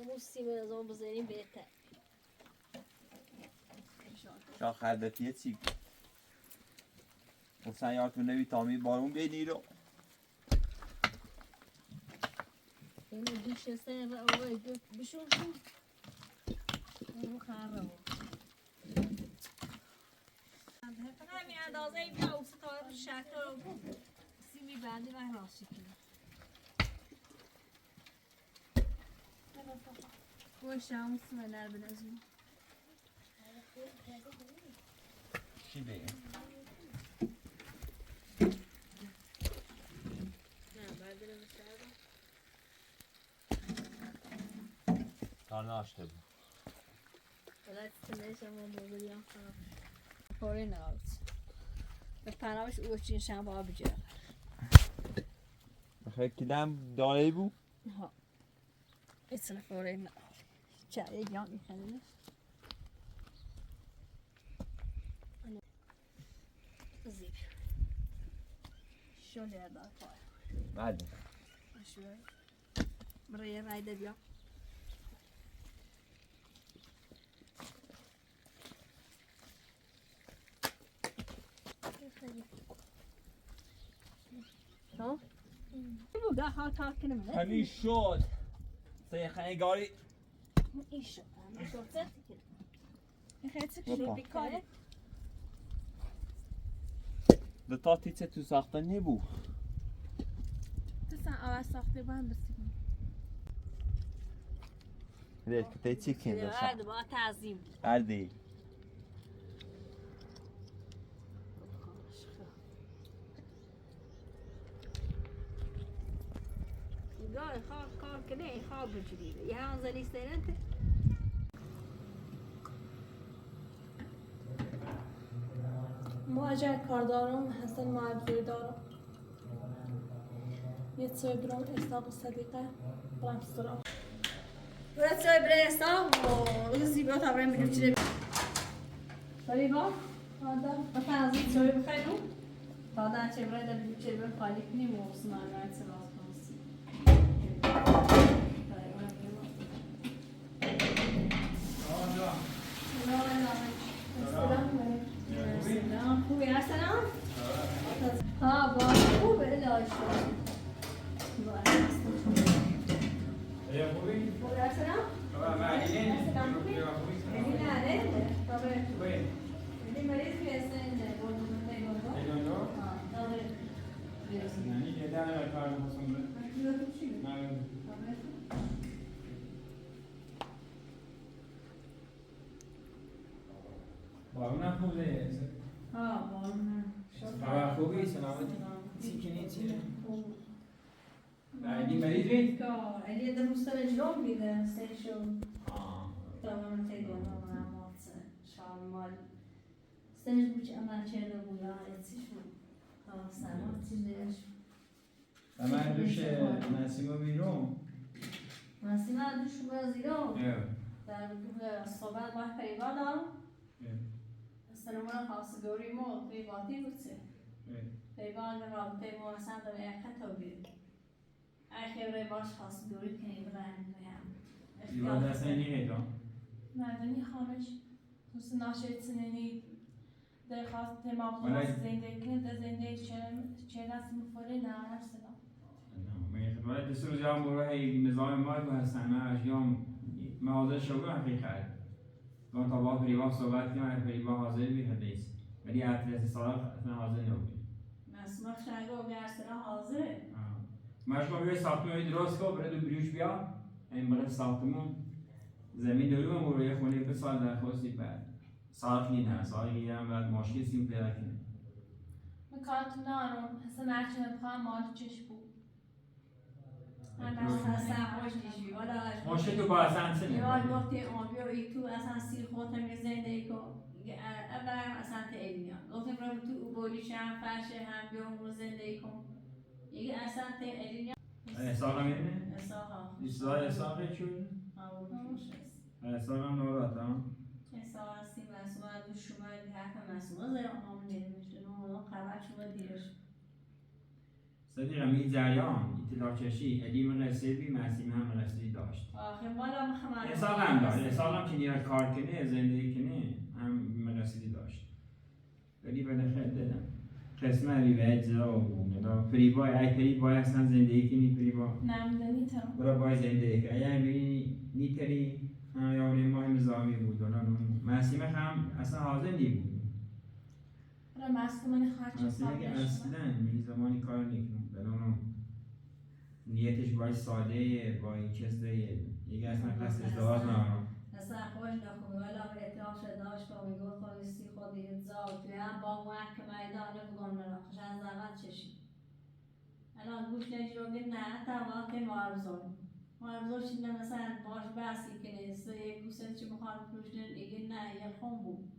همون سیم نظام بذاریم بهتر. شاخ هدفیه چی؟ حسین یارتون نوی تامی بارون بینی رو اینو دوش سه و آقای بشون شون اونو خرم همین اندازه این بیا اوسه تا شکر رو سیمی بندی و راستی کنیم گوش همون سیمه در بنازیم چی بگم؟ تا ناشته بود ولایت سنهش هم موزولی هم خراب فوری نهارد به پناهش اوچین شنبه ها بجرد بخیر کدام داره بود؟ ها اصلا فوری نهارد چه یک جان میخنده زیب شو لیردار پای بله شوی برای رایده بیا ها؟ بوده ها تا کنم همی شد سیخنه گاری این شد این شد زد کنم این خیلی بپا. شد بیکاره دو تا تیچه تو ساخته نبود تو سن آواز ساخته با هم بسیم ریل کتی چی کنده هر با تعظیم هردی گاه کار کنه خواب بجوریده یه هم زنی سرنته مهاجر کاردارم حسن معبزوی دارم یه سویبرام استاق صدیقه برمسترام برات سوی برستان و زیبا تا برم بگیر چیه بری با آدم و تنظیم سوی بخیرم آدم چه برای در بگیر چه برای خالی کنیم و سمان راید سلاس کنیم سلام خوبی هستم؟ ها با خوبه لاش خوبی هستم؟ یعنی نره طبعا یعنی مریض بیسته اینجا بودم تیگانو طبعا یعنی یه در کار هستم بارون خوبه ها بارون خبر خوبی سلامتی چی کنی چیه بعدی مریض بید علی در مستوى جلوم میده سیشو طبعا تیگانو نمات شامال استنج بوچ اما چه رو بویا اتیشو ها سلامتی دیش من دوش نسیمو بیرون نسیم دوش بازیرو نه در صحبت با پیوا دارم سلمان خواستگاری ما پیواتی بوده پیوان رابطه ما اصلا در اختا بید اخیره باش خواستگاری کنیم برند دیوان دست نیه جان مردمی خانش دوست ناشد سنینی درخواست تمام ولی- خواست زنده کنه در زنده چه نسل مفوری نه هر سلام من خدمت دستور جام برای هی نظام ما رو هستن من اشیام موازه شغل حقیقت من تا با پریوا صحبت کنم پریوا حاضر بی حدیث ولی اعتراض سال اصلا حاضر نبود مسمخ شنگا و گرسنا حاضره مشکل بیای ساختمون درست کو برای دو بریوش بیا این برای ساختمون زمین داریم و روی خونه به سال درخواستی بعد ساعت نه ساعتی هم بعد مشکل سیم پیدا کنیم من کارتون نارم حسن هرچی نبخوام مال چش بود اصلا خوش دیشی والا مشکل تو با اصلا یاد سنه وقتی آبی و ای تو اصلا سیر خودم یه زنده کن اولم اصلا تیلینیا گفتم رو تو بولیش هم فرشه هم بیام رو زنده کن یکی اصلا تیلینیا احساق هم اینه؟ اصلا ایستای احساقه چون؟ احساق هم نورات ها؟ اصلا هستی مسئول دو شما دی حرف مسئول زیر آمون نمیشتن و خبر شما دیرش صدیقه می جریان اطلاع کشی ادیم رسیدی مسیم هم رسیدی داشت آخه بالا مخمر حساب هم داشت حساب هم که نیرد کار کنه زندگی کنه هم رسیدی داشت ولی بالاخره دادم قسمه روایت جدا بود فریبای ای فریبای اصلا زندگی کنی فریبا نمیدونی تو برای بای زندگی کنی اگر بینی نیتری یاری ماه نظامی بود مسیمه هم اصلا حاضر نی بود برای مصومن خرچ مسیمه که اصلا می زمانی کار نکنم بلانم نیتش باید ساده باید کسده یه اصلا قصد ازدواج نارم اصلا خوش نخوبه ولی به اعتراف داشت و میگفت خواهیستی خودی اتزاد توی هم با محکمه ایدانه بگم نراخش از زمان چشید الان گوش نجروگی نه تمام معرضور شده مثلا باش بحثی کنه یک گوشت چی بخواد پروشنن ایگه نه یه خون بود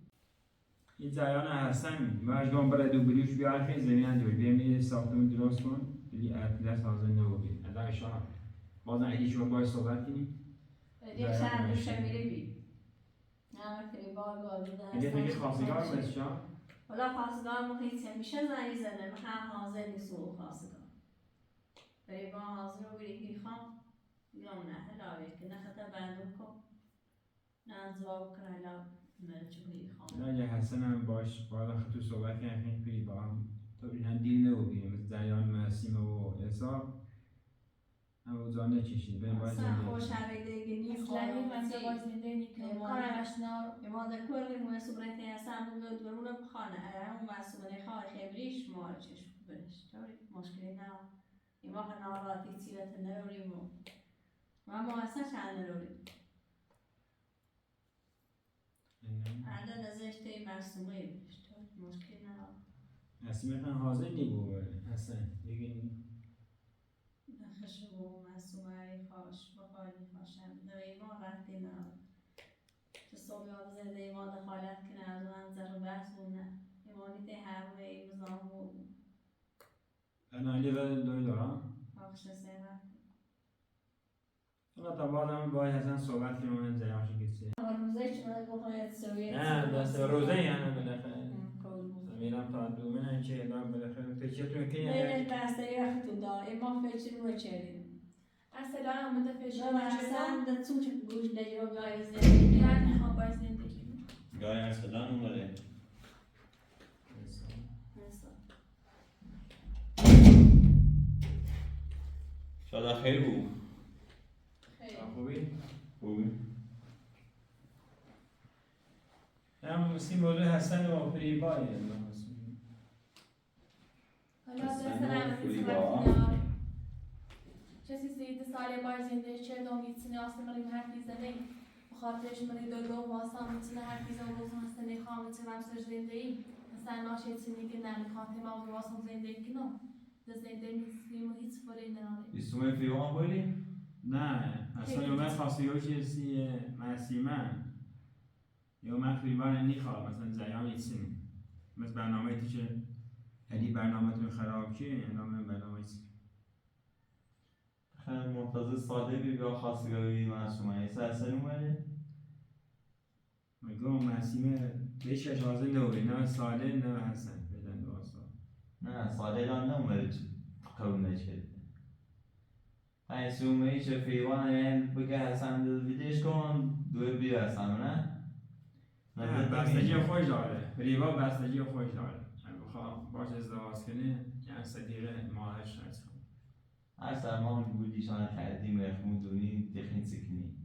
این جریان حسن مجموع برای دو بریوش بیار خیلی زمین انجور بیمی ساختمون درست کن بلی اطلاس حاضر نبودی الان شما بازن ایدی شما باید صحبت کنیم یک شهر دوشه میری بی نه وقتی بار بوده اگه فکر خواستگار مثل شما ولی خواستگار محیط همیشه زنی زنه هم حاضر نیست او خواستگار بری با حاضر رو بری خوام یا نه هلاوی که نخطه بندون کن نه انزوا بکن هلا ملچو بری خوام نه اگه حسن هم باش باید خطو صحبت کنیم خیلی پری با هم تو این هم دیل نبودیم مثل جریان مسیم و حساب هم اوضاع نچشید بریم باید اصلا زندگی خوش همیده گنی لانی من باز زندگی کنم کارش نار اماده کلی مسئولیت هستم بود درون بخانه اون مسئولیت خواه خبریش ما چشم بنش طوری مشکلی نه اما که ناراحتی تیرت نروریم و ما اصلا چند نروریم عدد ازش تی مسئولی بشت مشکلی نه مسیم هم حاضر نبود حسن بگیم خشبو مسئولی خواش بخواهی خواشم دوی ما رفتی نه تو صبح آب زده ایما دخالت کنه از اون انظر بحث بونه ایمانی تی همه ای بزام بود انا علی دوی دارم آخش سیمت حالا تا بعد هم باید حسن صحبت کنیم من جریان شکسته روزه چی من گفتم سویت نه دست روزه یعنی بالاخره میرم تا دومه چه الان بالاخره فکرتون که نه بسته وقت تو داری ما فکر رو چریم اصلا هم متفشل شما اصلا در چون چه گوش نجرا گای یعنی زندگی میخوام باید زندگی گاهی اصلا اومده شاید خیلی بود خوبی؟ خوبی؟ هم مسیم موضوع حسن و فریبای حالا مثلا کسی سید سالی باید زنده چه دوم گیتسینی آسته مریم حرف میزنه بخاطرش مری دو واسا میتونه حرف میزنه و بزن هسته نیخواه میتونه همسر زنده ای مثلا ناشه چینی که نمیخواه ما واسا زنده ای کنم ده زنده نیستیم و هیچ فوری نراره بیستومه فیوان بودی؟ نه اصلا یومه خاصی ها چیزی مسیمه یومه فریبان نیخواه مثلا جریان ایتسین مثل برنامه تی که اگه برنامه تون خراب که اعلام برنامه ایتسین خیلی مرتضی ساده بیا خواستگاری معصومه ایسا اصلا اومده؟ میگم مسیمه بهش حاضر نبوده نه ساده نه حسن بدن دواستا نه ساده دان نومده قبول نشد معصومه ایچه فیوان یعنی بگه حسن دل ویدیش کن دوی بیا حسن نه؟ نه بستگی خوش داره فریبا بستگی خوش داره بخواه باش ازدواج کنه یعنی صدیقه ماهش نرس کنه اصلا ما بودیشان کردیم رخمو دونی دخین سکنی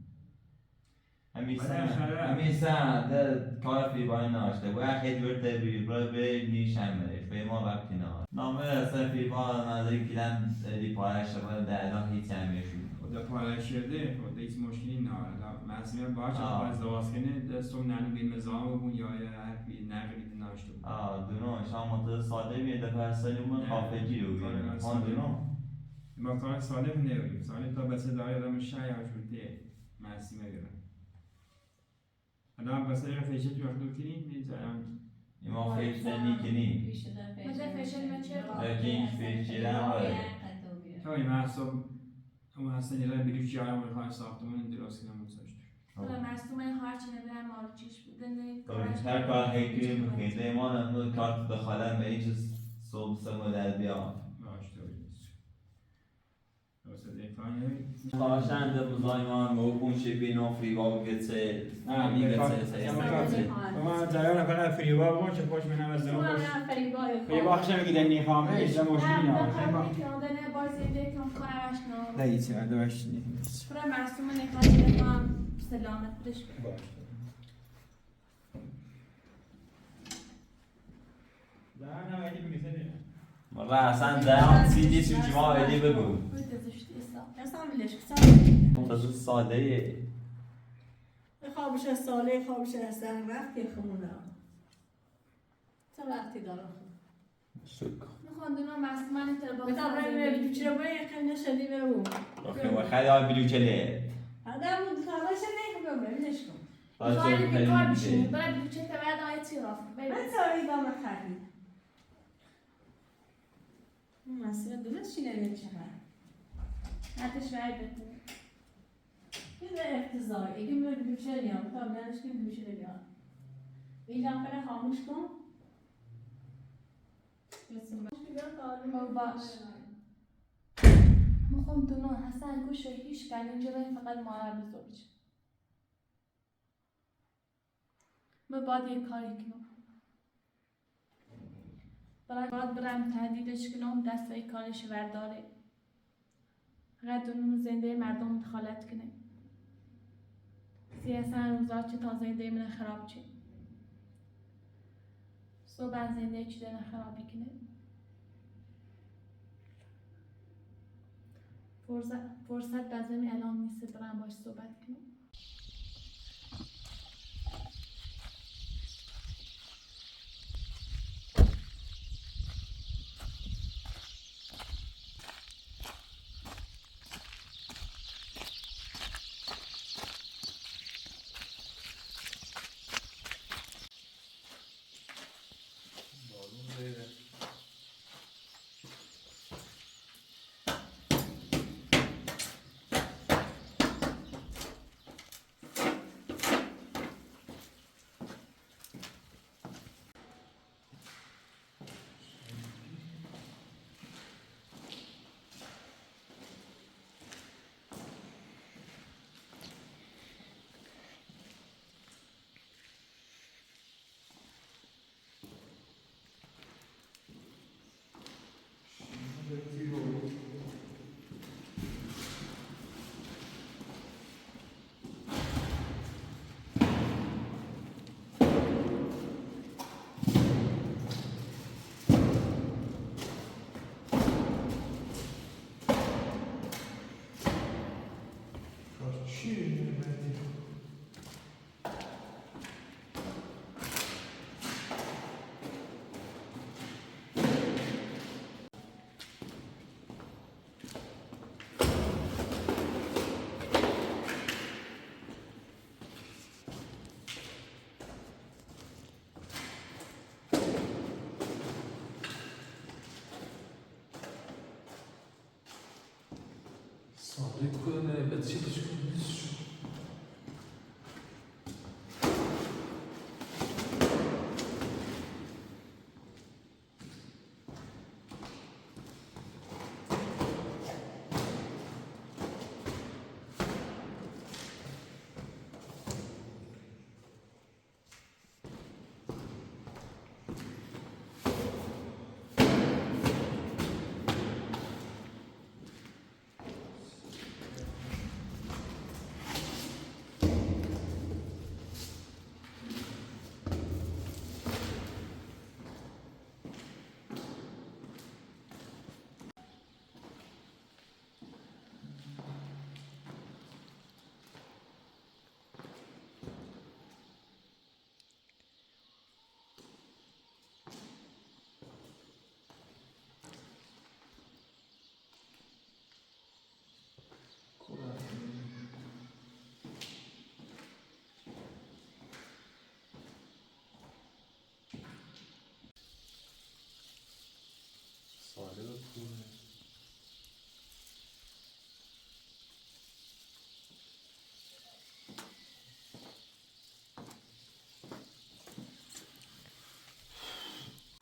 همیسا ده کار فیبای ناشته و اخی جور تبیر برای به نیشم بره فیما وقتی نه نامه اصلا فیبا نظری کلن دی پایش شما در الان هیچ همیشون خدا پایش شده خدا هیچ مشکلی نداره مسئله باشه باید ازدواج کنه دستم ننو بین مزام بون یا حرفی نقلی ناشته بود دونو شما متوسط ساده میه دفعه اصلیمون خافجی رو بگیرم دونو ما کار سالم نبودیم سالم تا بسه داری آدم شای هاشونده مسیمه گرم الان بسه دیگه فیشه تو وقت کنیم نیزارم ما فیشه نیکنیم متفشل مچه لکن فیشه نماره تا این محصاب اون حسن یه بیروش جای همون خواهی ساختمون درست کنم متساشتر حالا مصومه خواهرچه نبرم مالچیش بودن هر کار هیکلی بکنید ایمان امنو کارت دخالن به این چیز صبح سمو در بیان باش تو بیروش Karşında bu zaman mevkun şibino friva getse ما جایان فقط فریوا بود چه پشت منم از تو دارم هم پشت نه فریبای فریوا خشم میگه دنی خامه ایشا مشکلی نه دنه باز زنده کم کنم اشنا نه ایچی من دوش نیست برای مرسوم نکاتی هم سلامت بودش باش در نوعی میگه مرة حسن ده سیدی سوچی ما ایدی بگو باید ازشتی ایسا اصلا بلش کسا منتظر ساله خوابش ساله خوابش اصلا وقتی خمونه چه وقتی دارم شکر میخوان دونو مرسوم تر مثلا برای چرا باید یکم نشدی برو و خیلی های بلوچه آدم بود کارش نمیکنم ببینش کن میخوانی بیکار بشینی برای بلوچه تبعید آیه چی راست من ساری دام خرید مسئله درست چی نمید چقدر حتی شاید بتونی این افتضاحی اگه من بلوچه نیام تا بیانش که بلوچه بیان این لامپه را خاموش کن باش میخوام دونو حسن گوش هیچ کن اینجا فقط مادر بزرگ من باید یک کاری کنم باید برم تهدیدش کنم دستای کارش ورداره فقط دونو زنده مردم دخالت کنه سیاسن روزا چه تا زنده من خراب چه صبح زنده چی دارن خرابی کنه فرصت لازم الان نیست برم باش صحبت کنم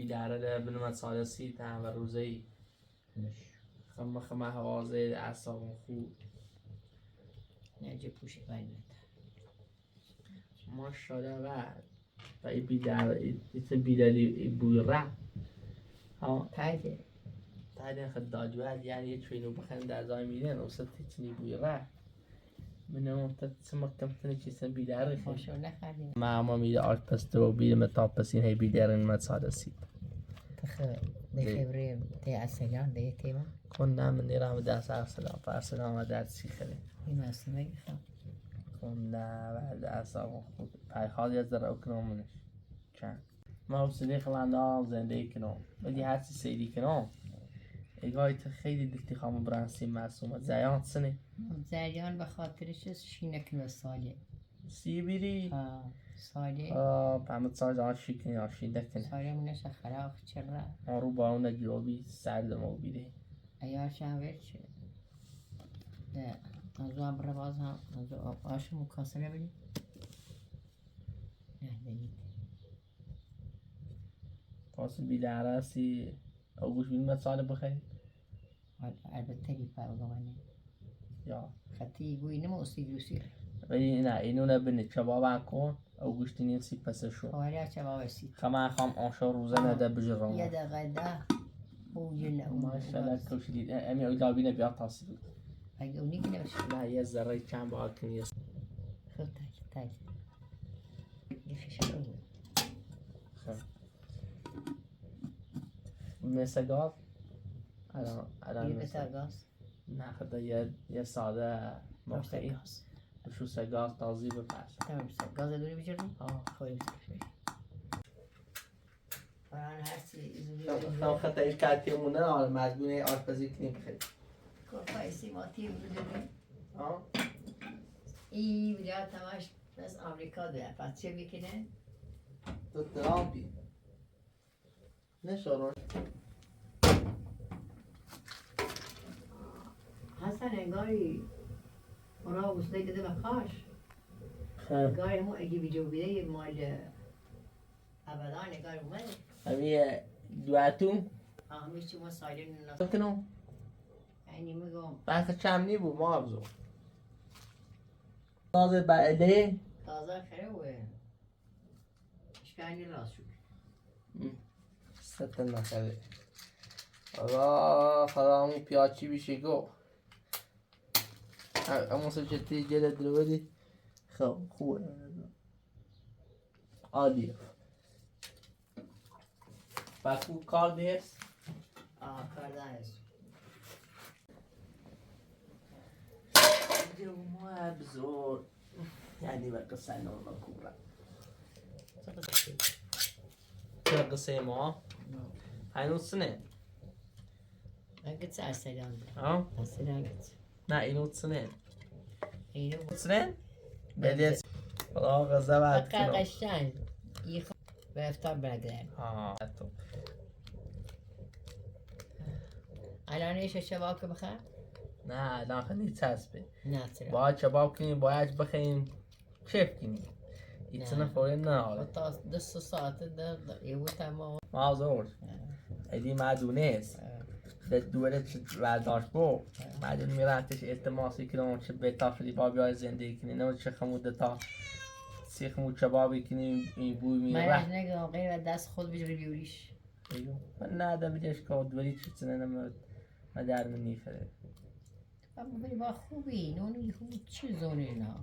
بیداره بنومد سالسی تا و روزی خم حوازه اعصابم خوب نجی پوشی باید ماشاءالله و ای بیدر ایت بیدلی بوی را ها تایده تایدن خداج بعد يعني يشوي بخن دا زايمين وستتني بوي را منو تسمك كم تنكي سن بیدر خن ماشاءالله خردیم ما میده آش پستو بیده متاپسین هی بیدرن متصاد سید تخه خبره تی اصلا ده تیما كنا من نرام داس ارسلان فارسلان در سی خلی این اصلا میگم كنا بعد اعصاب خود پای حال یزر اکنامنش چند ما حسنی خلاندام زنده کنم ولی هر چی سیدی کنم اگه خیلی دلتی خواهم برانسی معصومه زیان سنه زریان به خاطرش شینک و ساله سی بیری ساله پامت ساز آن شکنی آشین دکن ساله منش خلاق چرا آرو با اون جوابی سرد مو بیره ایاش هم ورچه ده نزو عبر باز هم نزو آش مکاسره بلی نه دید تاسو بیداره سی او گوش بینیم سال بخیر البته لی فرقانه یا خطی گوی نمو اصیل یوسیر ولی نه اینو نبینه چباب کن او گوش تینین سی پس شو خواریا چه با وسید خما خام آنشا روزه نده بجرم یه دقیقه ده بوجن او ماشاءالله کوش دید امی اویدابی نبیا تاسی بود اگه اونی که نباشه نه یه ذره چند با کنی خب تاج یه خشم بود مثل گاز الان یه مثل بسر گاز نه خدا یه ساده موقعی گاز بشو سگاز تازی بپرس تمام بسر گاز دوری بجرم آه خوری بسر فران هرچی خب خطا ایش کتیمونه آل مجبونه آشپزی کنیم خیلی کافای سیماتی بودیم آه ای بجا تماش بس آمریکا دوه پس چه بکنه؟ تو ترامپی نشارون حسن انگاری اونا وصله کده بخاش انگاری همون اگه بیجو بیده مال ابدا انگار اومده همی دواتون همیشه چی ما سایلین ناس کنم یعنی میگم بحث چمنی بود ما ابزو تازه بعده تازه خیره و اشکانی راست شد ست نخده خدا همون پیاچی بیشه گو اما سوچتی جلد رو بدی خب خوبه عالیه بکو کار نیست کارده هست ما ابزور يعني بقى قصة عنه والله كبرى چرا قصة ما هاي نص سنة اگه چه اصلا ها اصلا نه این نص سنة اینو نص سنة بديت والله غزة بعد فقط كده قشنگ به افتار برگرد تو الان ایش شباب که بخیر نه الان خیلی چسبه نه چرا باید شباب کنیم باید بخیم کیف کنیم ایتنا فوری نه حالا تا دست ساعت ده یه بود تمام معذور ایدی مدونست به دوره چه برداشت بو مدون میراتش التماسی کنم چه بتافلی بابی های زندگی کنی نه چه خموده تا سی خمود چبابی کنی این بوی من میره از نگم غیر از دست خود بجوری بیوریش من نه ده بیدش که دوری چه چنه نمید مدر من نیفره بابا با خوبی نونی خوب چی زونه اینا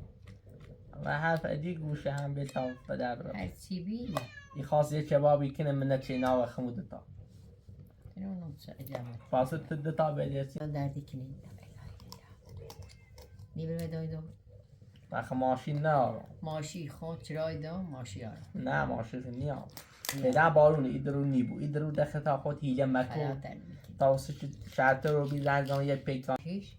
و حرف ادی گوشه هم بتاف بدر برم هر چی بی ای خواست یه چبابی کنه من نچه اینا و خموده تا اونو چه اجامه خواست تده تا بدیسی دردی کنی نیبر دایدم وقت ماشین نه آرام ماشی خود چرای دام ماشی آرام نه ماشین نیام پیدا بارون ایدرو نیبو ایدرو دخل تا خود هیله مکو حیات میکنی تا واسه شرط رو بی زنگان یه پیکان هیچ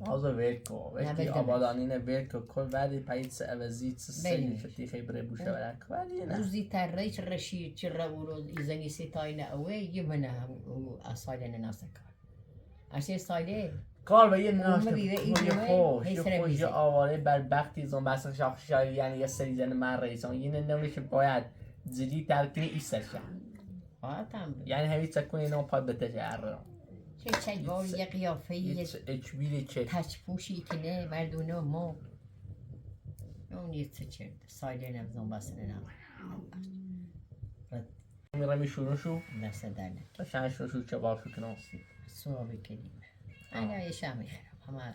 آزو ویرکو ویکی بدمش. آبادانین ویرکو کل ولی پایید سه عوضی سه بدمش. شتی خیبره بوشه ولک ولی نه روزی تریش رشید چه رو ایزنی ستای نه یه منه اصایل نناسه کار اشی سایله کار به یه ناشت اون بیوه این یه بیوه خوش هی یه سر خوش بیزه. یه آواره بدبختی زن بس شاخشایی یعنی یه سری زن من رئیسان یه نمیشه باید زدی ترکنی ایستش آتم یعنی همی چکونی نام پاد بتشه ارم چه وار یه قیافه یه اچبیل چه تچپوشی که نه مردونه ما اون یه چه سایده نمزون بسنه نم میرم شونشو دست درنه شن شونشو چه باشو کناسی سوابی کنیم انا یه شم میخرم همه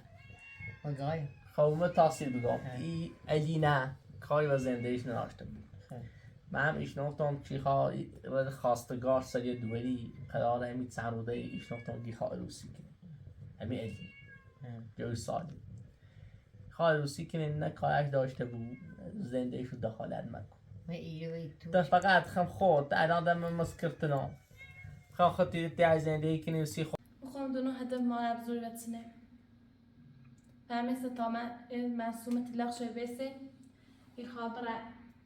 مگای خوامه تحصیل بگم ای الینا کاری و زندگیش نداشته بود من هم ایشناختم چی خواستگار سری دوری قرار همین سروده ایشناختم گی خواه روسی کنه همین الینا جوی سالی خواه روسی کنه نه کارک داشته بود زندگیش رو دخالت مکن ما ایروی تو ده فقط خم خود الان دم مسکرتنا خم خودی دی زندگی کنی و سی خود بخوام دونو هدف ما ابزور بتنه فهمت تمام المرسومة اللغشة بيسي يخابر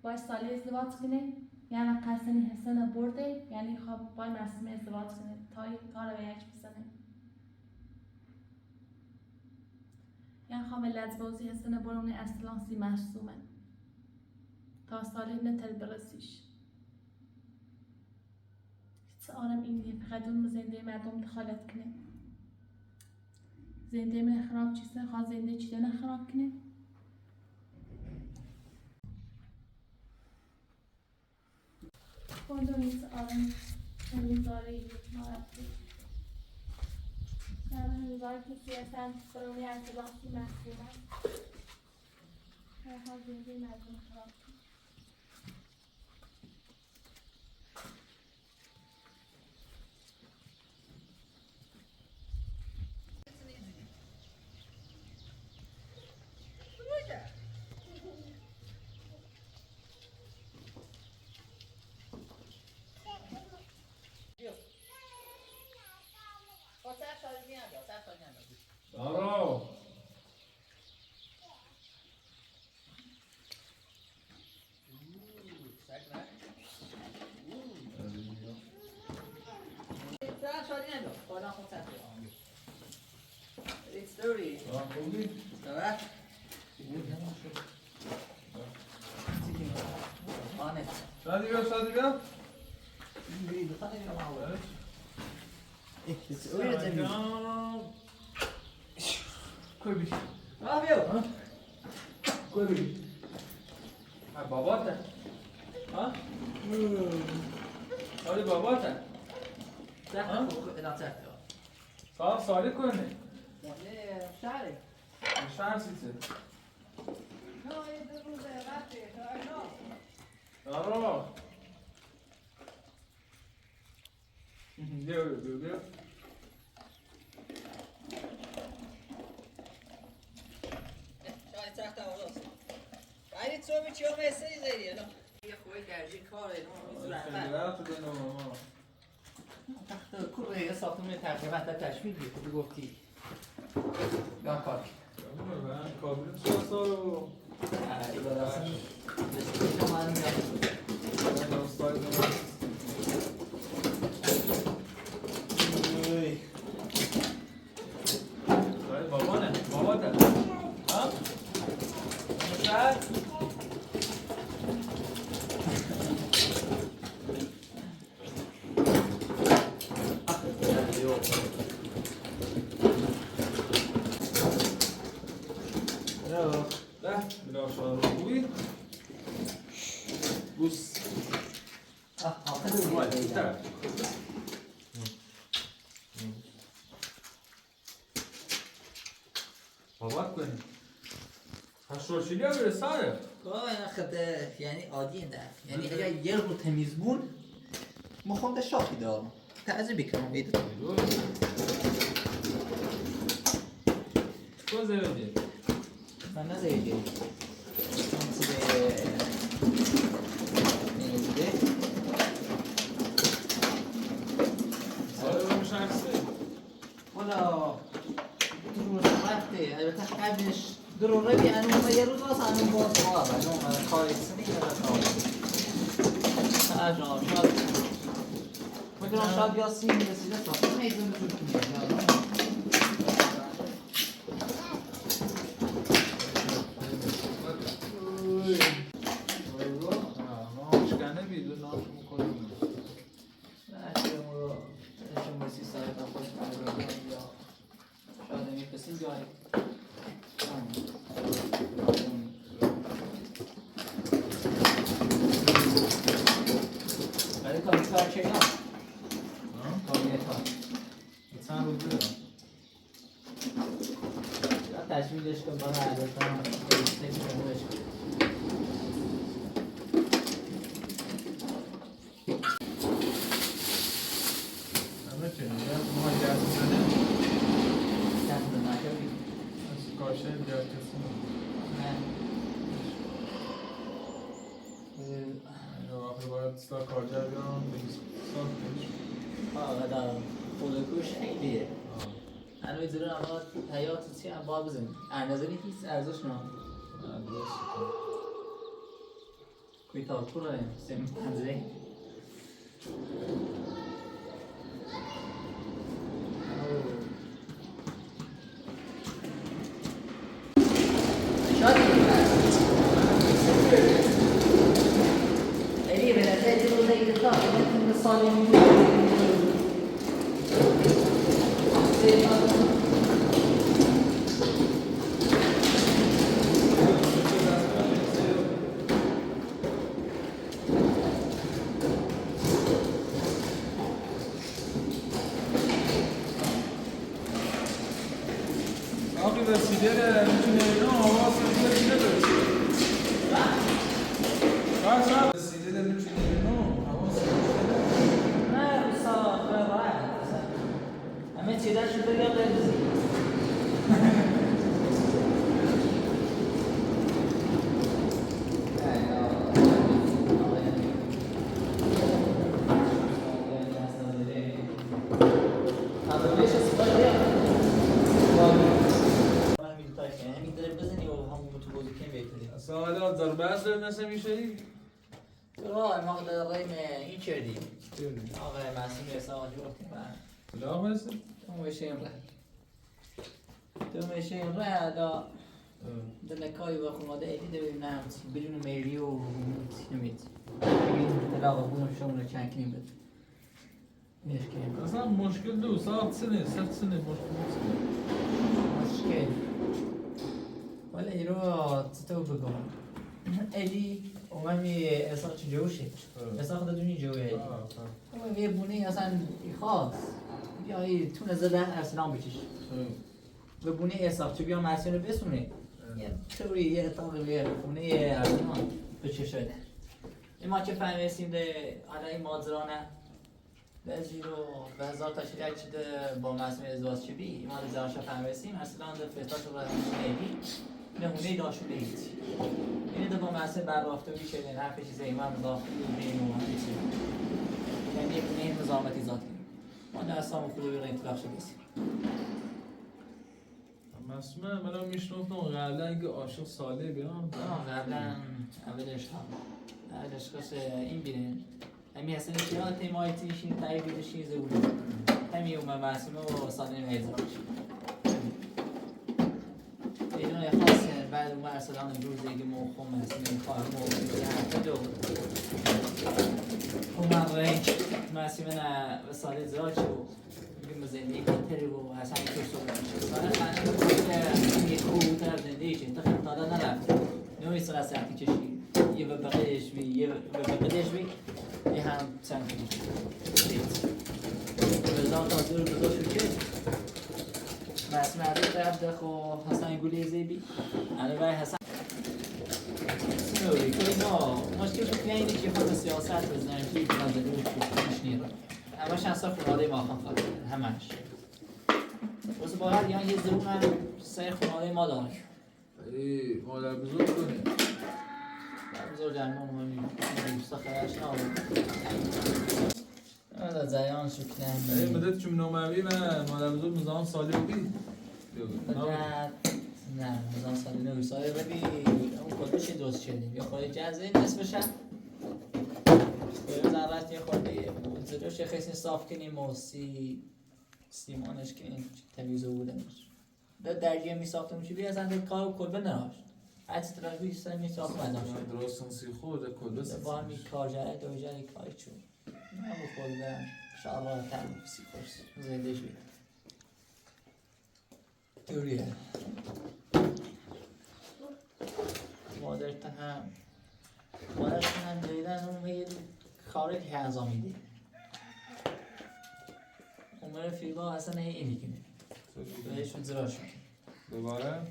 باش سالي ازدواج کنه يعني قاسني هسنة بورده يعني يخاب باي مرسومة ازدواج کنه تاي تارا بيهاش بسنه يعني خاب اللازبوزي هسنة بوروني اصلا سي مرسومة تا سالي نتل برسيش آرام این فقط اون زنده مردم دخالت کنه زنده من خراب چیزه خواه زنده چیزه نخراب کنه خودم نیست آرام همیزاری ماربتی همیزاری کسی اصلا برونی از باقی محصوله خواه زنده مردم خراب کنه دارو شادی بیا کوی بی کوی بی باباته ها سالی باباته صاحب سالی کنه شهر سیسه دارو بیا Haydi sonra içiyor mesleği zeydi lan. Koy dergi kar تخت کره ساختمون تقریبا تا تشمیل بود گفتی یا کار من کابل ساسارو اداره من بابانه باباته ها شهر بابات کنی هشوشیلی هم برساره یعنی عادی نه یعنی اگر یه رو تمیز بود مخونده شاخی دارم تعذیب بکنم ایده تو زیادی من نزیدی والا روز وقتی البته قبلش ضروره بی انو یه روز واسه انو باز آب انو کاری سنی شاید میتونم شاید یا سیم رسیده ساخته میزون بزرگ شکنه بیدون ناشو میکنیم نه شما رو سی ساعت خوش برای کار چه یا؟ کار چند روز دارم یا تشمیلش کن برای عدتا نمیش کن همه چه میگم ما درس زده دست نکردی از کارشه دیگر کسی یا آخر باید ستا کارجر بیام بگی سال کنش دا خودکوش خیلیه هنوی داره اما حیات چی هم باید بزنیم اندازه نیست ارزش نام کوی تا کوره سیم پنزه Eli bene te devo dare il tempo, non so آقی رسیده میتونه اینا آواز رسیده داره رسیده میتونه اینا آواز رسیده نه بسا راحت همه چیزا شده یا بزنی اصلا حالا ضربه از داره نسه میشه راه ما قدریم این کردی آقای معصوم احسان جورتیم لا هسته تو میشین ره دا دنکایی و خانواده ایدی ببینم بدون میری و نمید طلاق بودم شما رو چند کنیم بد میشکیم اصلا مشکل دو ساعت سنه مشکل ولی ایرو تو بگم ایدی اوممی احسان چه جوشه احسان خدا دونی جوه ایدی اوممی یه بونه اصلا خاص بیایی تو نزده ارسلان بکش به بونه احسان چه بیا محسین رو بسونه یه طوری یه اتاق یه بونه ارسلان بچه شده ما که فهمیستیم ده حالا این مادرانه بعضی رو به هزار تا شریک چیده با مسئول ازدواج چی بی ما رو زراشا فهمیستیم اصلا ده فرستاش رو نهیدی نمونه داشون بگید اینه ده با مسئول بررافته بیشه ده هر چیز ایمان داخلی بین و همه چی یعنی یک نه نظامتی ذاتی ما در اسلام خدا بیرون اطلاق شده بسیم مسمه منو میشنفتم قبلا اینکه عاشق ساله بیام قبلا اولش عشقش این بینه همی اصلا اشتیان تیمایی تیشین تایی بیدشین زبونه همی اومه معصومه و سالین ازدواج ایجان خاصه بعد اومه ارسلان روز دیگه موخوم معصومه خواهر موخوم هفته دو اومه رنج معصومه نه و سال ازدواج شد بگیم زندگی کتری و اصلا این کشت رو برشد ساله خانه یه خوبتر زندگیشه تا خیلی نرفت نوعی سال از سختی کشید یه به بقیدش بی یه به بقیدش بی یه هم چند کنید بزان تازه رو بزار شد که معصوم عزیز رفته خو حسن گولی زیبی انا بای حسن سنوری که اینا مشکل شد که اینی که خود سیاست بزنیم توی نظری رو خوش نیر همش اصلا خوناده ما خواهد همش واسه باید یه زبون هم سه خوناده ما داره مادر بزرگ کنه بزرگ جنبه مهمی دوستا خیرش نبود من در زیان شکنم مدت چون نوموی من مادر بزرگ نظام سالی رو بید نه نظام سالی نوی سالی رو بید اون کلش دوست شدیم یا خواهی جزه نصفش هم باید ذرت یه خورده زدوش خیلی صاف کنیم و سیمانش کنیم تمیزه بودنش درگیه می ساختم چی بی از انده کار و کلبه نهاشت حتی تراش بی سمی ساخت مدام شد درست سی خود کلبه سی با همی کار جره دو جره کاری چون نه با کلبه شعرها تعریف سی خورس زندهش بید توریه ولكن ليلان هي خارج هذا میده عمر فیبا اصلا هی اینی کنه بهشون زراش دوباره؟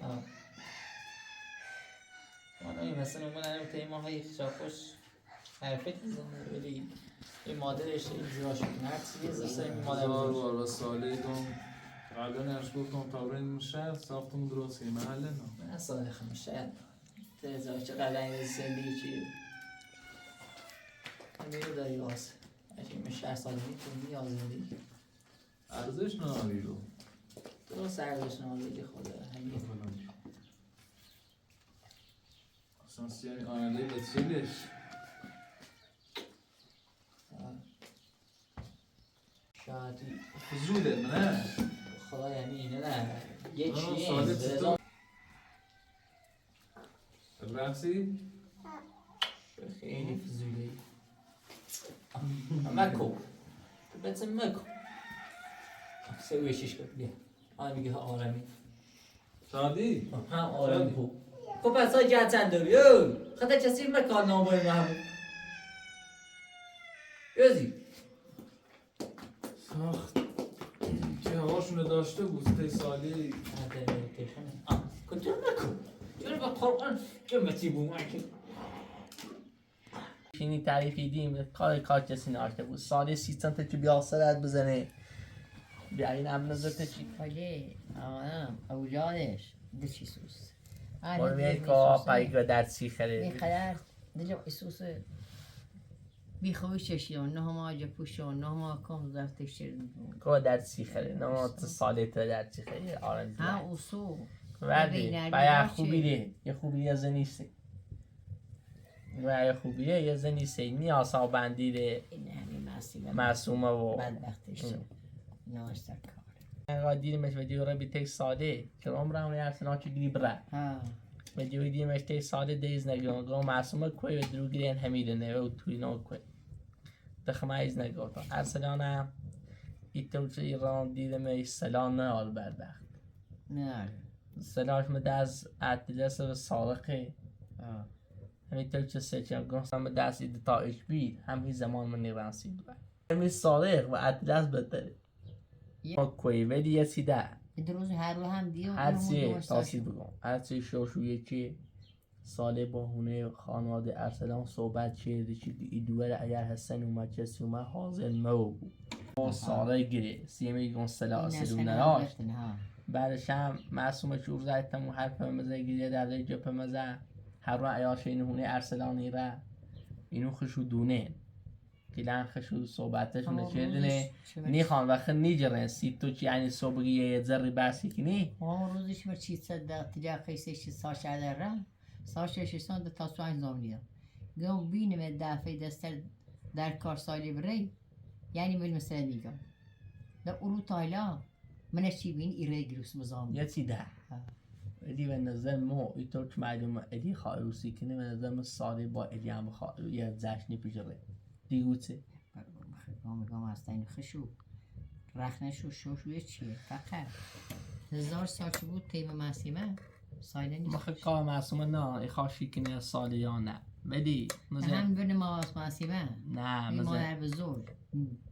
آنها مثلا اون الان تیما های شاخوش حرفت میزنه ولی این مادرش این زراش کنه هر چیزی زرسه این مادر بار و سالی دوم قبلا نرش گفتم تابرین میشه ساختم درست که محل نه من اصلا خمشه تیزا چه قبلا این زندگی چی همیرو داری واسه اگه من 6 سال میتونی یا زندگی ارزش نداری رو درست ارزش نداری خدا همین اصلا یعنی آینده بسیلش شادی فضوله نه خدا یعنی اینه نه یه آه، چیه ساده این چطور؟ رقصی؟ خیلی فضولی مکو بنزن مکو سویشش کن بیا آن میگه ها آرامی شادی؟ هم آرامی کو خب پس ها جهتن داری یو خدا کسی مکان ناموی محمود یوزی ساخت که هواشونو داشته بود تی سالی کجا نکو چرا با قرآن جمعتی بومن که اینی تعریفیدیم کار کسی ناشته بود سالی 300 تا چی بیا سرت بزنه بیا این هم نظر تا چی حالی اوجادش دچی سوس برمیه که پایگاه در سی خرید میخدر دجا اسوس بیخوشش نه ما جپوشو نه ما کم زفتش که در سی خرید نه سالی تا در سی خرید آرنزی ها اوسو وردی باید خوبیه یه خوبیه زنیسته و یه خوبیه یه زنیسته نیاسا بندیده این همین معصومه و بدبختش ناشتر کار اینقدر دیدیمش و دیوره بی تک ساده که عمره اونی ارسنا چه گری بره و دیدیمش تک ساده دیز نگرون گو معصومه کوی و دروگی این همیده نه و توی نو کوی دخمه ایز نگو تا ارسلانه ایتو چه ایران دیدیمش سلام نه آل بدبخت نه سلاش مده از اعتداس و سارقه همین طور که سچم گفتم به دست ایده تا اش بید همین زمان من نیرانسید بود همین سارق و اعتداس بهتره ما کوی ولی یه سیده دروز هر رو هم دیو هرچی تاثیر بگم هرچی شوشویه که ساله با هونه خانواده ارسلان صحبت چیه چی ایدوال اگر حسن اومد کسی اومد حاضر نو بود ما ساره گره سیمی گون سلا سلون نراش بعدش هم معصومه چور زایتم و حرف مزه گیره در ری جپ مزه هر رو عیاش این هونه ارسلانی را اینو خشو دونه کلان خشو صحبتشونه چه دونه نیخوان وقت نیجرن سی تو چی یعنی صبحی یه ذره بحثی کنی ما روزش ما چی صد تجا قیسش ساش عدرم ساشش سند تا سو انجام میدم گم بینم دفعه دستر در کار سالی بری یعنی من مثلا میگم در اورو تایلا من چی بین ایره گروس مزام یه چی ده ادی به نظر ما ایتور که معلومه ادی خواهروسی کنه به نظر ما سالی با ادی هم خواهرو یه زشنی پیجره دیگو چه؟ میگم از این خشو رخنشو شوشوی چیه فقط 1000 سال چه بود تیم معصومه سایله نیست بخیر کار معصومه نه ای خواهشی کنه سالی یا نه ولی هم بین ما معصومه نه ما در بزرگ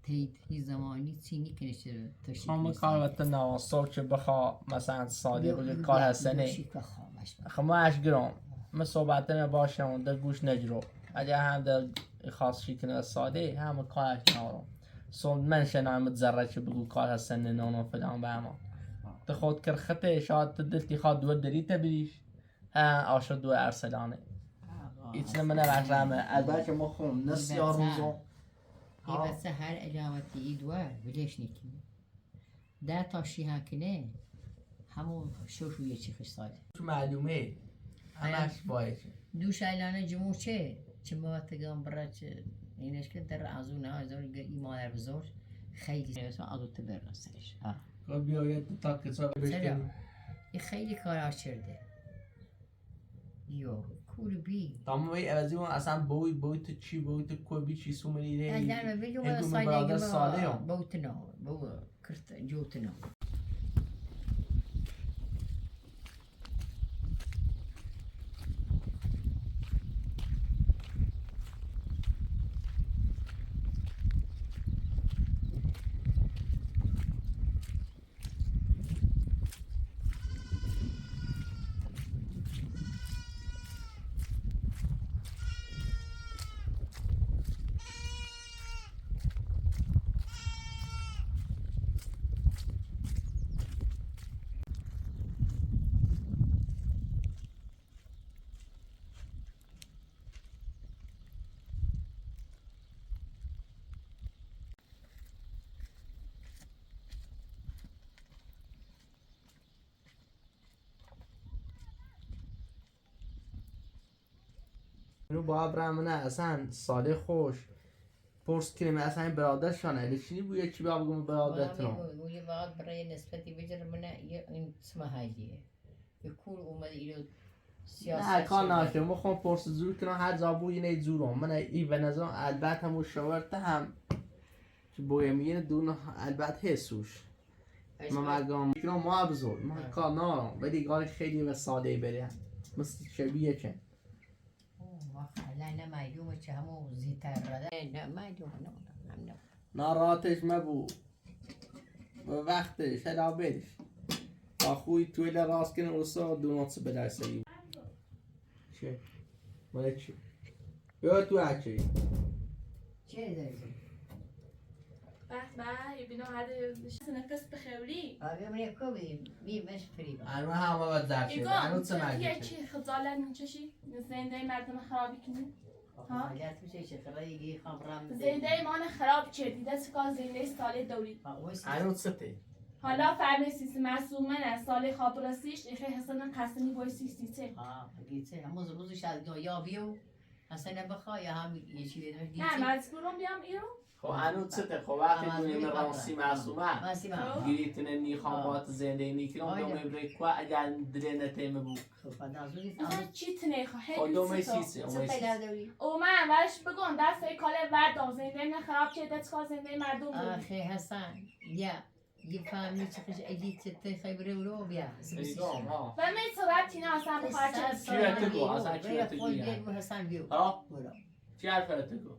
تید هی زمانی چینی کنه چه تشکیل همه کار وقت نواسtor که بخوا مثلا سالی بگه کار هستنه خما اش گرام من صحبت باشم در گوش نجرو اگر هم در خاصی کنه ساده همه کارش نارم سون من شنام ذره که بگو کار هستن نونو فلان به اما تو خود کر خطه شاید دلتی خواد دو دریته بریش ها آشد دو ارسلانه ایچ نمونه رحمه البته ما خون نسیار روزو ای بسه هر اجابتی ای دوار بلیش نیکنه ده تا شیها کنه همون شوشویه چی خشتاله معلومه همش باید دوش ایلانه جمهور چه مواتقام برای چه اینش که در ازو نه ازو ای مادر بزرگ خیلی اسم ازو تبر راستش خب بیاید تا کتاب بشکنیم این خیلی کار آشرده یو کول بی تمام وی عوضی اون اصلا بوی تو چی بوی تو کوی بی چی سومری ره نه بگو ما سایده بوت نه بو کرت جوت نه رو با برامنه اصلا سال خوش پرس کنیم اصلا این برادرشانه الیشینی بویه چی با بگم برادرتون ولی واقعا برای نسبتی بجر منه این اسمه هاییه یکول اومد ایرو سیاست نه کار ناشه مخوام پرس زور کنم هر جا بوی نه زورم من ای به نظرم البته همون شاورته هم که بوی میگه دون البته حسوش ما مگم کنم ما ابزور ما کار نارم ولی کار خیلی و ساده بره مثل شبیه چه لا نه معلومه چه همون زیتر رده نه معلومه نه ناراتش مبو وقتش هلا برش اخوی توی راست کنه اصلا دونات بدر سری چه؟ ماله چی؟ یا تو هچه چه داری؟ بس يبينو هذا سنكس بخوري آبی من یکو بیم مش فریبا انو همه باید زرد شده انو چه يقول مگه هي شيء خجالة من شيء زين داي مردم خرابي کنی ها؟ حاجات میشه چه خرایی گی خبرم زين داي ما أنا خراب كردي ده سكان زين داي سالي دوري انو چه تی؟ حالا فهمی سیسی معصومه نه سال خابرسیش ایخی حسن قسمی بای سیسی چه گیته همون روزش از یا بیو اصلا بخواه یا هم یه چی بیدمش نه مجبورم بیام ایرو خب انو چه تی؟ خب وقتی دونیم رانسی معصومه ماسیما گریتونه نیخوام بات زنده نیکنم دومه بریکوا اگر درنه تیمه بود خب بعد از اون اصلا چی تنیخوا خب دومه سیسی چه پیدا داری؟ او من اولش بگم دست کاله وردام زنده من خراب کرده چکار زنده مردم بود آخه حسن یا یه فهمی چقدر اگه چه خیبره ورو بیا ایگام ها و من صورت تینا اصلا بخواه بگو حسن بیو ها؟ چی حرفه تگو؟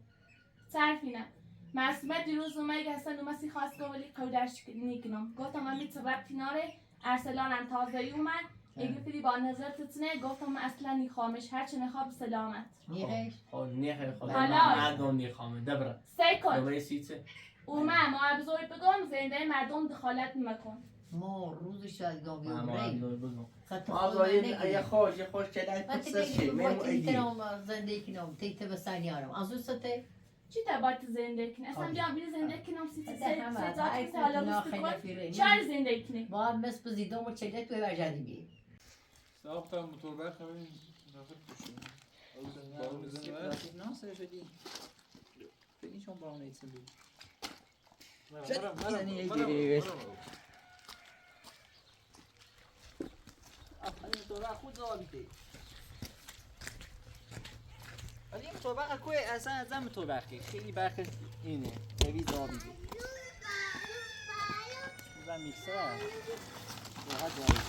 تعرفینه معصومه دیروز اومد اصلا اومسی خواست ولی کودش نیکنم گفتم من میت ربطی ناره ارسلانم تازهی اومد اگه فیلی با نظر تتنه گفتم اصلا نیخوامش هرچه نخواب سلامت نیخش خب نیخه خدا حالا. مردم نیخوامه دبره سی کن دومه سیچه اومد ما ابزوری بگم زنده مردم دخالت مکن ما روزش از گام بیو ما بری بگم خط ما داریم یه خوش چه من پسش تیجی میمو باید ایگی تیترام زنده کنم تیتر بسانیارم از اون سته چی تباید زنده کنی؟ اصلا بیام بیلی زنده کنم سی زاد که حالا بست کن چه چهار زنده کنی؟ باید مثل بزیدم و چله توی برجردی بی ساختم موتور برخ همین داخل پوشیم باون میزنه نه سر شدی بگین شما باون ایتسن بی آخرین موتور خود زابیده ولی این موتور برخ کوه اصلا از هم موتور برخی خیلی برخ اینه خیلی زابیده زن میکسر راحت زابیده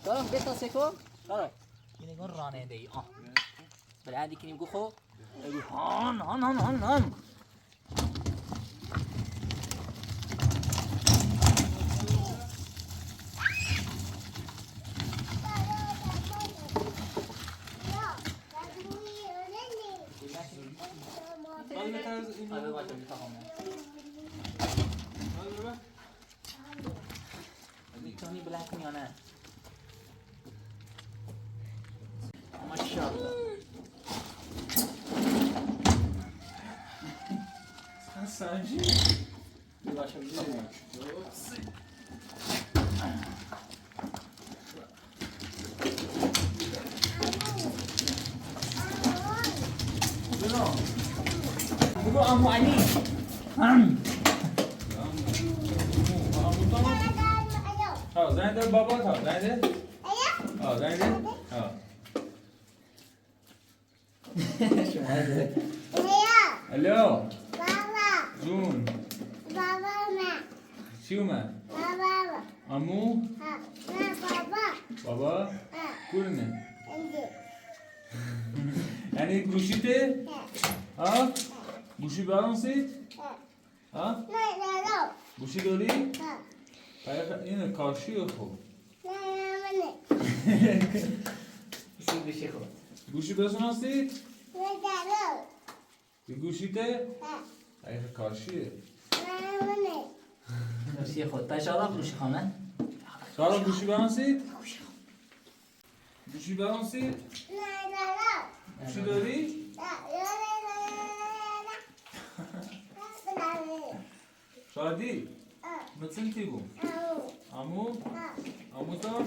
دارم بتا سکو دارم اینه گون راننده ای بله عندی کنیم گو خو ایدی هان میتونی بلند کنی یا نه ماشاءالله سنجی باشه بزنیم بگو امو علی زنده بابا تا زنده زنده الو جون چی اومد؟ امو؟ بابا؟ کورنه؟ یعنی گوشیته؟ ها؟ گوشی برانسید؟ ها؟ گوشی داری؟ اینه کارشیه خوب بشه خود گوشی برانسید؟ یه گوشیته؟ اینه کارشیه نفسی خود تشالا فروش خانه سارا گوشی برانسید؟ گوشی برانسید؟ گوشی داری؟ شادی؟ مثل تیگو؟ امو؟ امو تا؟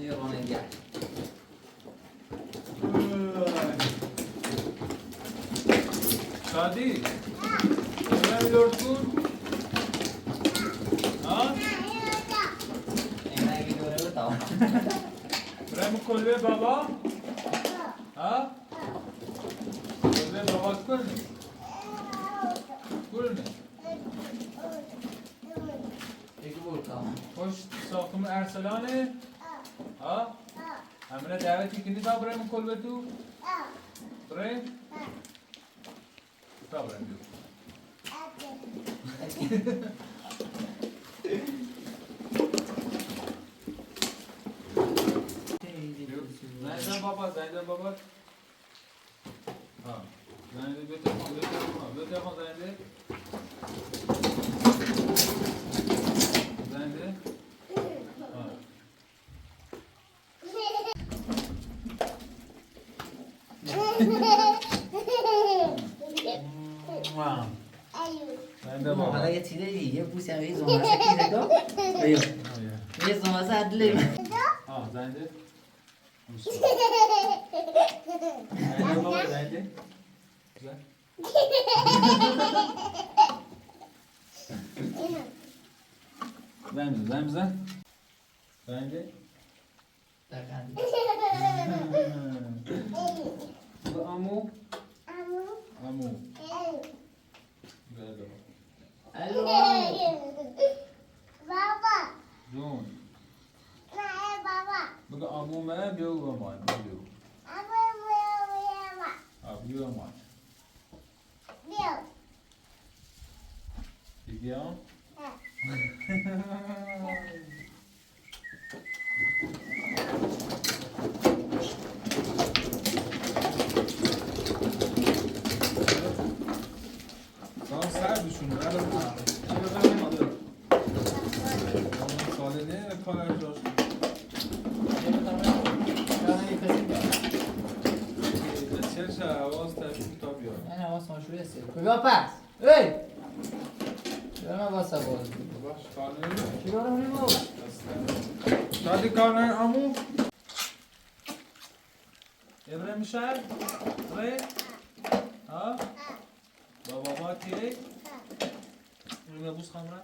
یه راننگر شادی برای لورد کن ها این اگه دوره بتاو برای کلبه بابا ها کلبه بابا کن یکی برکا خوش ساختمون ارسلانه ها همه دعوتی کنی تا برای کلبه تو برای تا برای بیو زنده بابا زنده بابا ها زنده بیت خون زنده زنده ها زنده بابا حالا یه تیره دیگه بوسی هم یه زمازه تیره دو بیو یه زمازه عدلی ها زنده زنده بابا زنده زن بزن زنده دقیقا و امو امو الو جون بگو امومه بیو و مان بیو بیو و مان بیام سال سر بشونه ساله نه کار اجراش چرش حواس تشکیل تا بیار من حواس ماشوری هستی کجا پس؟ ای! چرا من واسه باز باش کار نمی چی رو نمی بود؟ شادی کار نمی امو ابراهیم شهر ری ها بابا ما کی اینو بوس خمره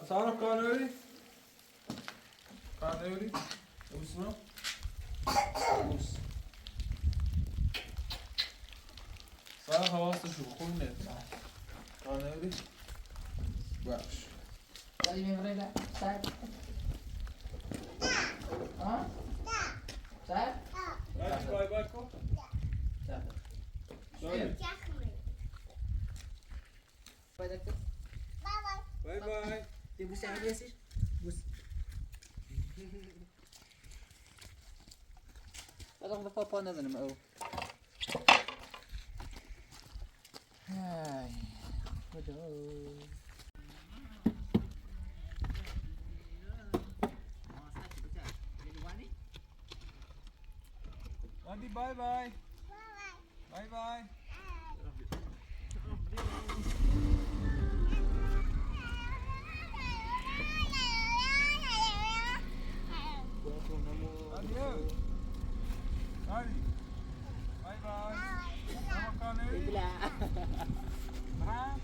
سارا کار نمی کار نمی بوس نو بوس سارا حواستشو خوب نیست کار نمی باش داری میبره نه؟ سر؟ ها؟ سر؟ Hadi bay bay ko. سر Söyle. Bay Bay bay. Di bu sen yesin. Bu. Adam da papa ne zanım o. Hay. Hadi. Hadi bay bay. Bay bay. Hadi ya. Hadi. Bay bay. Sama kanı. Ha?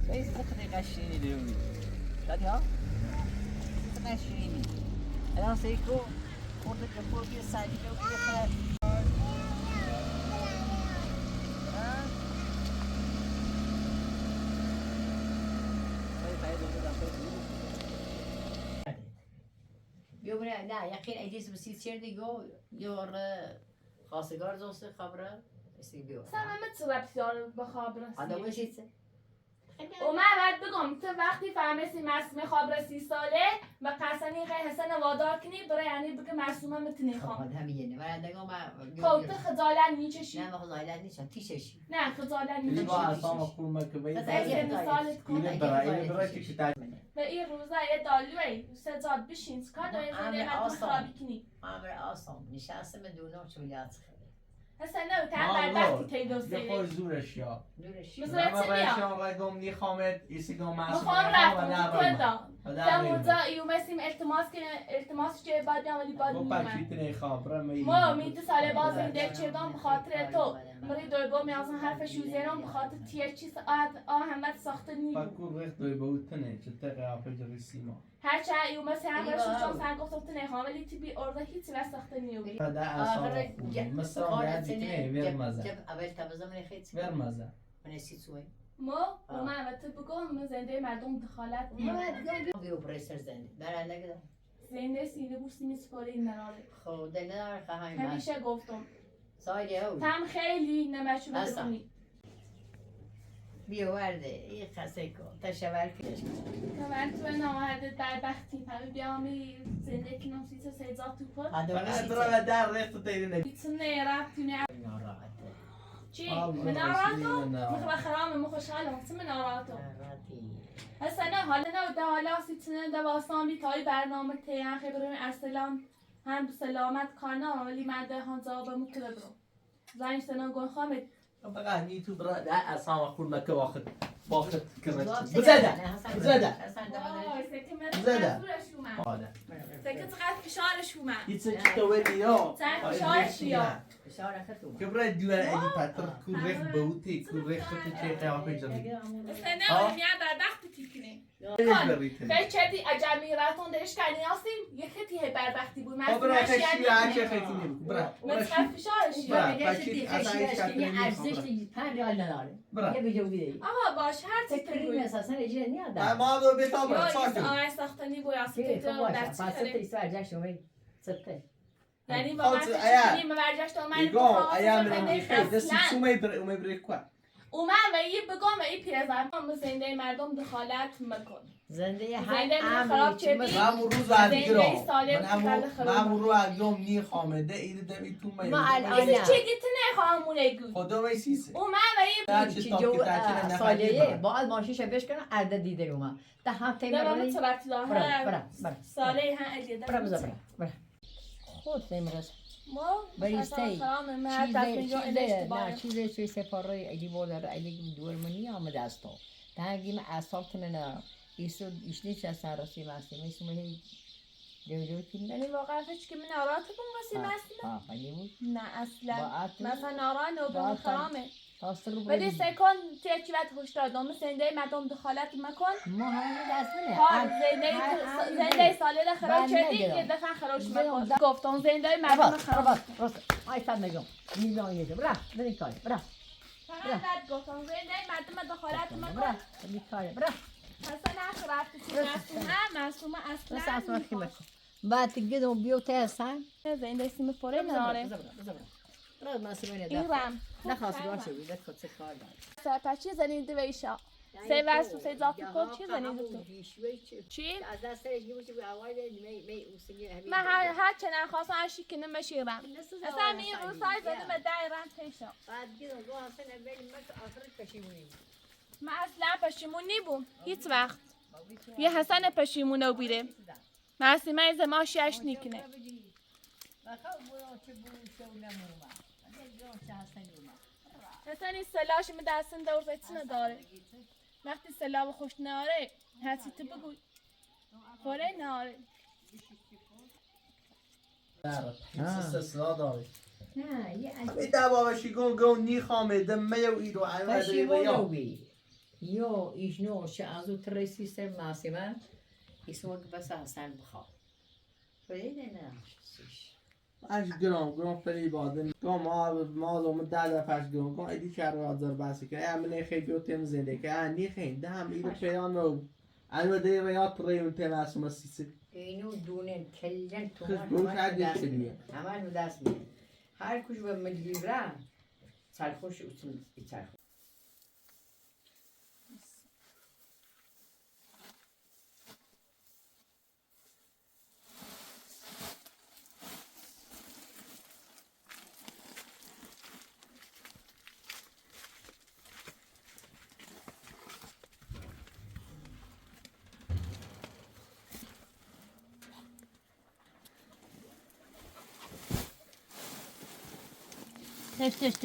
Beijo da cadê caixinha de mim? Tá de ó? Tá caixinha. Eu não sei quando que eu vou vir sair que eu queria fazer. بیا برای نه یقین ایدیس بسیار چردی گو یور خواستگار دوست خبره استی بیو Sen Mehmet sebepsiyon بخابرسی آدم باشید و من باید بگم تو وقتی فهمیسی مرسوم خابر 30 ساله و قسنی غیر حسن وادار کنی برای یعنی بگه مرسومه میتونی خب خوام همین نه من نگم خب تو خجالت نیچشی نه من خجالت نیستم تیششی نه خجالت با نیچشی اصلا بس اگه مثالت کنه و این روزا یه دالوی سجاد بشین کار داری زنده من خرابی کنی عامر آسام نشستم دونم چولیات خیلی هسه نه تعال بعد تیدو یه سری خوش زورش یا نورش مثل اما چی بیا باشم رگم نی خامد ایسی گم معصوم مخام رفتم تو کدا و دموزا ایومسیم التماس چه بعد ولی بعد گو میومد پاکیت نه خابره می ما میت سال باز زنده چردم بخاطر تو مری دوی با میازن حرفش وزیرم بخاطر تیه چیز همت ساخته نیبو پاکور ریخت دوی بوتنه چه تقه جری سیما هرچه ایومسی هم رشد جان سن گفتم تنه خاملی تی بی ارده هیچی وست ساخته نیبو فدا اصلا خوب مثلا یادی کنه ورمزه اول تبازم خیلی ورمزه من سوی ما من و تو بگم زنده مردم دخالت بیو پرسر زنده برنده کدام زنده سینه بوسی میسپاره این نراره خود نداره خواهی من همیشه گفتم سایه او تم خیلی نمشو بسا. بدونی بیو ورده این خسته کن تشور کش من تو نامرد در بختی همه بیامی زنده کنم سیسه سیزا تو پر فقط را در ریخت تیرینه بیتونه رفتونه ناراحته چی؟ آه، من ناراتو؟ نه. مخبا خرام مخوشحالم چه من ناراتو؟ ناراحتی هسته نه حالا نه ده حالا سیتونه ده واسان بی تای برنامه تیان خبرون ارسلان هم سلامت کارنا ولی من ده هانزا با مکده برو زنی سنان گون خامد فقط یوتیوب را در اصلا خود نکه واخد کرد بزده بزده وای سکه من زده. رسولش اومد آده سکه چقدر فشارش اومد ایتس چطور ویدیو سن فشارش بیاد فشار خطو کبرای دیوار ادی پاتر کور ریخت بوتی کور ریخت چه قیافه جدی سنه ولی میاد در بخت تیکنه بریتن فکر کردی عجمی راتون درش کردی هستیم یه خیلی هی بربختی بود من برای سمش خشی یعنی چه خیلی نیست برای مثل فشارش برا. یاد ارزش 5 ریال نداره برا. یه بیجو بیده آقا باش هر چی فکر کنیم تگوی اساسا اجیره نیاد ما دو بیتا برا یا ساکن آه ساختنی بوی آسی که تیتو خب باشه در پس چی سته خره ایسو ارجش شوی سته یعنی با خالص من ايام. فکر کنیم ورجش تو من ایگام ایام من خیلی دستی سومی بر اومی بری کوا اومد و یه بگم و یه پیرزن هم زنده مردم دخالت مکن زنده زنده هر من خراب چه امری بی؟ من روز از زنده گرام سالم من رو از گرام نی خامده ایده دمی تو می ما الان ایسی چه گیتی نخواهمونه گو خدا می سیسه اومد و یه چی چی تاپ جو که تاکید نخواهی سالیه باید ماشیش بشکنه عرده دیده اومد ده هفته دارم مرده تو رفتی برا داره برا ساله هم ادیه برا برا خود سیمرس ما بریسته خرام من دست اینجا نه چیزی توی سپاره ایدی بوده ایدی دورمونی آمده از تو تنگیم اصاب نه ایسو ایشنی چه سر رسی مستی میسو مهی جو کنی یعنی واقعا فکر که من نارات بگم رسی مستی خیلی بود نه اصلا با مثلا نارا نوبه خرامه تاستر رو ولی سکن تیه چی وقت خوش دادم زنده مردم دخالت مکن ما همه دست منه ها زنده ساله ده خراب من کردی نگیرم. یه دفعه خراش بگم مکن گفتم زنده مردم رباط خراب رباط راست آی صد نگم میلیون یه برا بریم کاری برا فقط بعد گفتم زنده مردم دخالت برا مکن بریم کاری برا اصلا نه رفتی چی معصومه راست اصلا اصلا کی مکن بعد دیگه بیو تهستن زنده سیم فوره ناره برا ما سمینه این رم نخواست باشه بیده کت کار داد سپس چی زنید دویشا سه ورس و سه زافی کن چی زنید تو چی؟ از دست رگی بود به آواز می اوسنی همین من هر چه نخواستم هرشی که نمیشیرم اصلا این رو سای زده به در رم پیشا بعد دیگه دو هستن اول ما آخرت پشیمونی من اصلا پشیمون نیبوم هیچ وقت یه حسن پشیمونو بیره معصیمه از ماشیش نیکنه حسن این سلاش می دستن دور زیتی نداره وقتی سلا خوش ناره هستی تو بگو فوره ناره استثناء داری نه یه می دبابشی گون نی خامده میو ایدو عمل پشیمونو بی یو ایشنو شازو تری سیستم ماسیما ایسو بس حسن بخواه فریده نه اش گرام فری بادن گرام ما دوم ده پس گرام ایدی چهار آذر باسی که امنه خیلی بیوتیم زنده که نی خیلی ده هم ایدو پیان و علم دی ریاض تریم تناس مسیسه اینو دونه کلن تو گوش عادی شدیه همه دست میده هر کجا به ملیرا سرخوش اوتون ایتر تش. تش.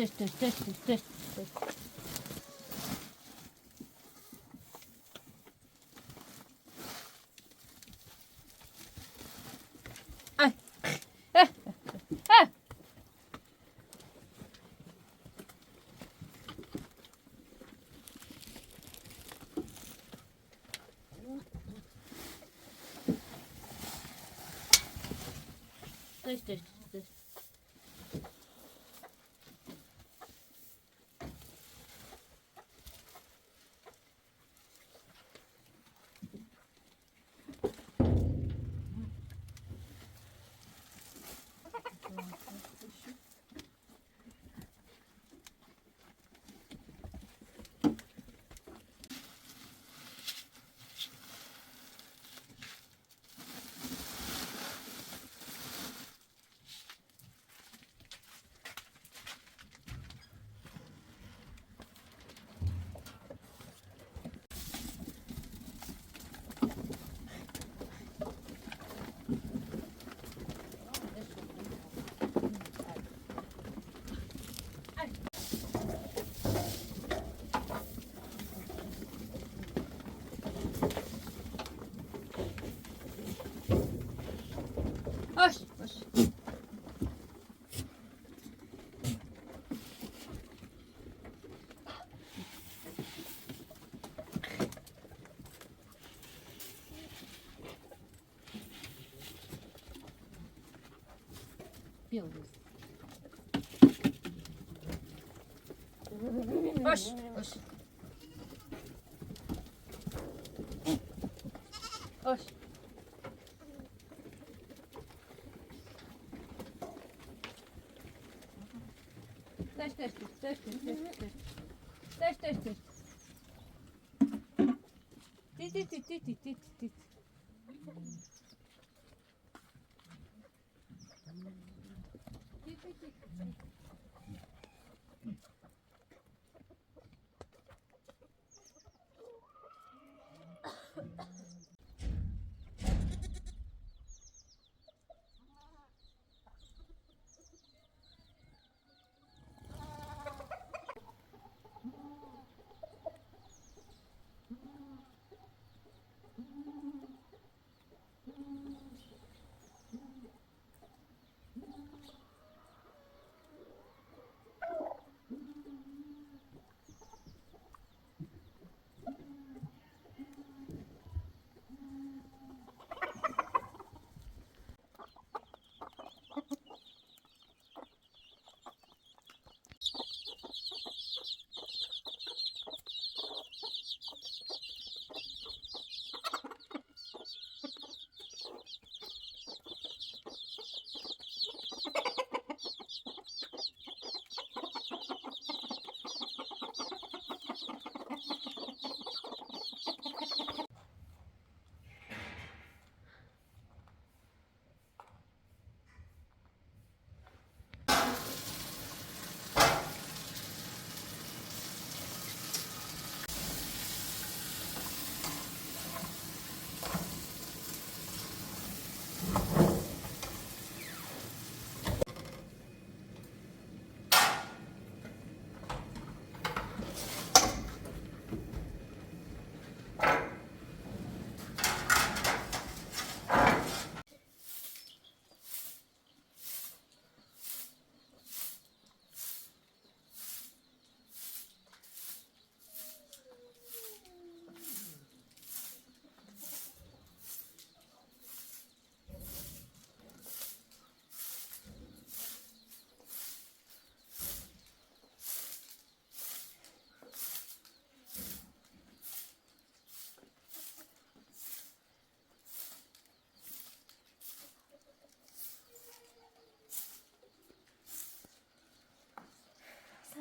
باش. باش. تش.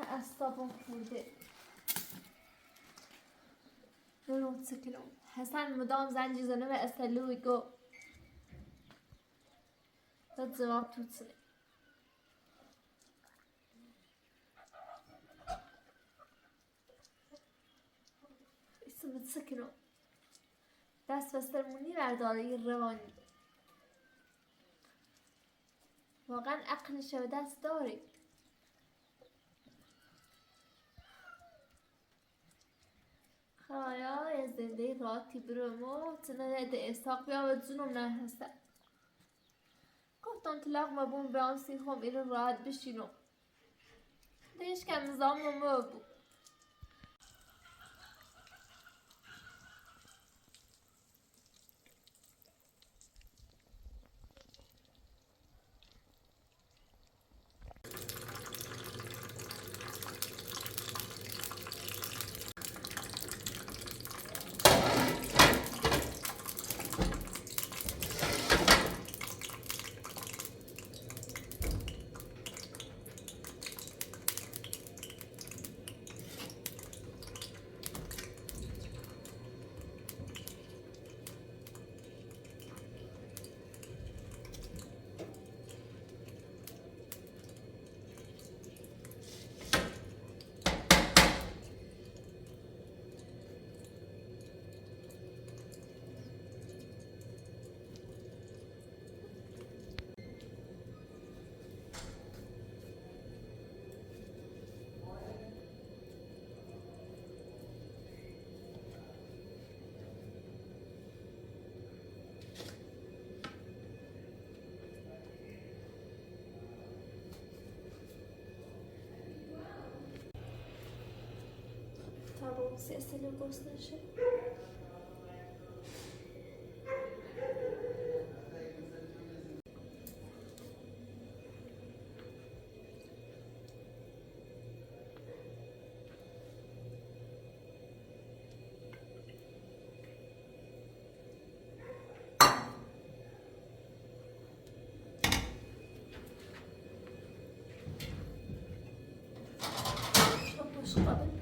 اعصابم خورده. نروح سكنهم. حسن مدام زنجی زنه و استلو گو. داد جواب توتسنه. اسم سكنهم. دست بسترمونی برداره روانی. واقعا عقلش به دست داره. خواهیا زنده راتی برمو تنه ده استاق بیا و جنوم نهسته گفتم تلاق مبون بیام سیخم ایرو راحت بشینم دیش کم نظام مبون Tamam, sesini gösterişim. Çok hoş kadın.